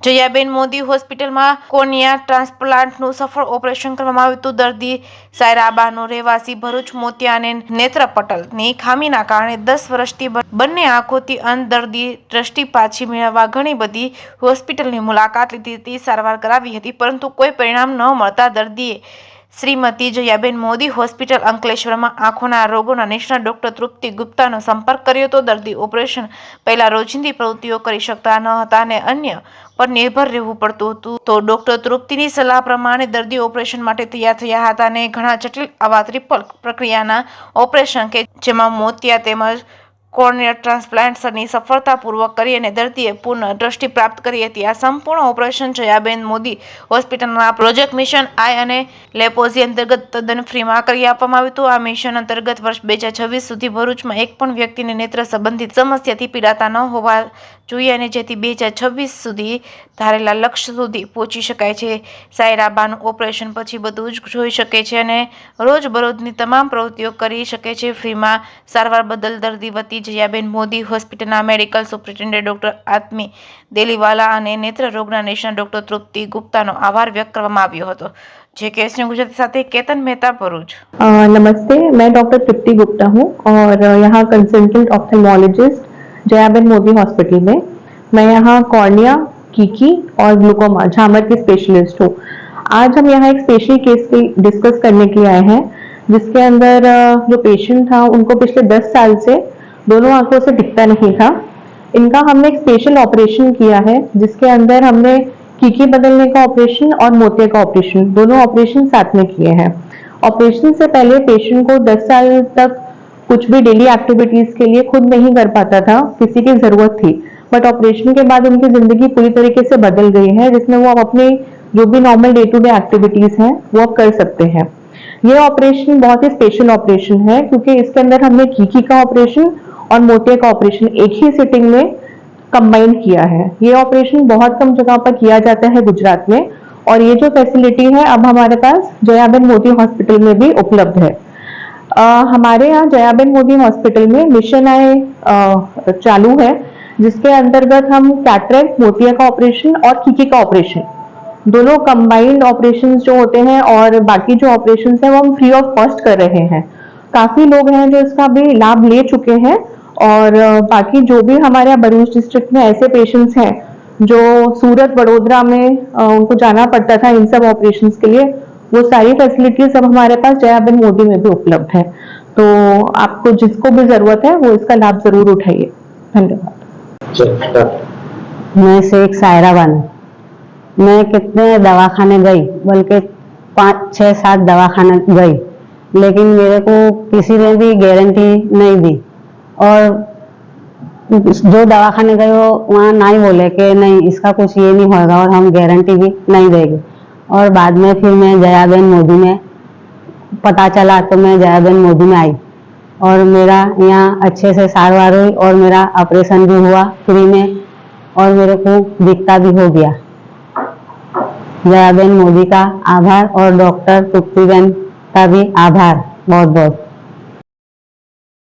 જયાબેન મોદી હોસ્પિટલમાં કોર્નિયા ટ્રાન્સપ્લાન્ટનું સફળ ઓપરેશન કરવામાં આવ્યું હતું. દર્દી સાયરાબાનો રહેવાસી ભરૂચ મોતિયા અને નેત્ર પટલની ખામીના કારણે 10 વર્ષથી બંને આંખોથી અંધ દર્દી દ્રષ્ટિ પાછી મેળવવા ઘણી બધી હોસ્પિટલની મુલાકાત લીધી હતી, સારવાર કરાવી હતી, પરંતુ કોઈ પરિણામ ન મળતા દર્દીએ શ્રીમતી જયાબેન મોદી હોસ્પિટલ અંકલેશ્વરમાં આંખોના રોગોના નિષ્ણાત ડોક્ટર તૃપ્તિ ગુપ્તાનો સંપર્ક કર્યો હતો. દર્દી ઓપરેશન પહેલા રોજિંદી પ્રવૃત્તિઓ કરી શકતા ન હતા અને અન્ય પર નિર્ભર રહેવું પડતું હતું. તો ડોક્ટર તૃપ્તિની સલાહ પ્રમાણે દર્દી ઓપરેશન માટે તૈયાર થયા હતા અને ઘણા જટિલ આવા ટ્રિપલ પ્રક્રિયાના ઓપરેશન કે જેમાં મોતિયા તેમજ કોર્નિયા ટ્રાન્સપ્લાન્ટની સફળતાપૂર્વક કરી અને દર્દીએ પૂર્ણ દ્રષ્ટિ પ્રાપ્ત કરી હતી. આ સંપૂર્ણ ઓપરેશન જયાબેન મોદી હોસ્પિટલના પ્રોજેક્ટ મિશન આઈ અને લેપોઝી અંતર્ગત તદ્દન ફ્રીમાં કરી આપવામાં આવ્યું હતું. આ મિશન અંતર્ગત વર્ષ 2026 સુધી ભરૂચમાં એક પણ વ્યક્તિને નેત્ર સંબંધિત સમસ્યાથી પીડાતા ન હોવા જોઈએ અને જેથી 2026 સુધી ધારેલા લક્ષ્ય સુધી પહોંચી શકાય છે. સાયરાબાનું ઓપરેશન પછી બધું જ જોઈ શકે છે અને રોજબરોજની તમામ પ્રવૃત્તિઓ કરી શકે છે. ફ્રીમાં સારવાર બદલ દર્દી વતી જયાબેન મોદી હોસ્પિટલના medical superintendent doctor Atmi Deliwala અને નેત્ર રોગના નિષ્ણાત ડોક્ટર તૃપ્તિ ગુપ્તાનો आभार व्यक्त કરવામાં આવ્યો હતો. जेकेएस न्यूज़ गुजराती साथी केतन मेहता भरूच। नमस्ते, मैं डॉक्टर तृप्ति गुप्ता हूँ और यहाँ consultant ophthalmologist Jayaben Modi hospital में। मैं यहाँ कॉर्निया, कीकी और ग्लूकोमा झामर की स्पेशलिस्ट हूँ। आज हम यहाँ एक स्पेशल केस डिस्कस करने के लिए आए हैं जिसके अंदर जो पेशेंट था उनको पिछले 10 साल से दोनों आंखों से दिखता नहीं था। इनका हमने एक स्पेशल ऑपरेशन किया है जिसके अंदर हमने कीकी बदलने का ऑपरेशन और मोतिया का ऑपरेशन दोनों ऑपरेशन साथ में किए हैं। ऑपरेशन से पहले पेशेंट को 10 साल तक कुछ भी डेली एक्टिविटीज के लिए खुद नहीं कर पाता था, किसी की जरूरत थी, बट ऑपरेशन के बाद उनकी जिंदगी पूरी तरीके से बदल गई है जिसमें वो अब अपने जो भी normal day to day activities हैं वो अब कर सकते हैं। ये ऑपरेशन बहुत ही स्पेशल ऑपरेशन है क्योंकि इसके अंदर हमने कीकी का ऑपरेशन और मोतिया का ऑपरेशन एक ही सिटिंग में कंबाइन किया है। ये ऑपरेशन बहुत कम जगह पर किया जाता है गुजरात में और ये जो फैसिलिटी है अब हमारे पास जयाबेन मोदी हॉस्पिटल में भी उपलब्ध है। हमारे यहाँ जयाबेन मोदी हॉस्पिटल में मिशन आई चालू है जिसके अंतर्गत हम कैटरेक्ट, मोतिया का ऑपरेशन और कीकी का ऑपरेशन दोनों कंबाइंड ऑपरेशन जो होते हैं और बाकी जो ऑपरेशन है वो हम फ्री ऑफ कॉस्ट कर रहे हैं। काफी लोग हैं जो इसका भी लाभ ले चुके हैं और बाकी जो भी हमारे यहाँ भरूच डिस्ट्रिक्ट में ऐसे पेशेंट्स हैं जो सूरत, वडोदरा में उनको जाना पड़ता था इन सब ऑपरेशंस के लिए, वो सारी फैसिलिटीज अब हमारे पास जयाबेन मोदी में भी उपलब्ध है। तो आपको जिसको भी जरूरत है वो इसका लाभ जरूर उठाइए। धन्यवाद। मैं शेख सायराबान। मैं कितने दवाखाने गई, बल्कि 5-6-7 दवाखाने गई, लेकिन मेरे को किसी ने भी गारंटी नहीं दी और जो दवाखाने गए वो वहाँ नहीं बोले कि नहीं इसका कुछ ये नहीं होगा और हम गारंटी भी नहीं देंगे। और बाद में फिर मैं जयाबेन मोदी में पता चला तो मैं जयाबेन मोदी में आई और मेरा यहाँ अच्छे से सारवार हुई और मेरा ऑपरेशन भी हुआ फ्री में और मेरे को दिखता भी हो गया। जयाबेन मोदी का आभार और डॉक्टर तृप्ति बहन का भी आभार बहुत बहुत।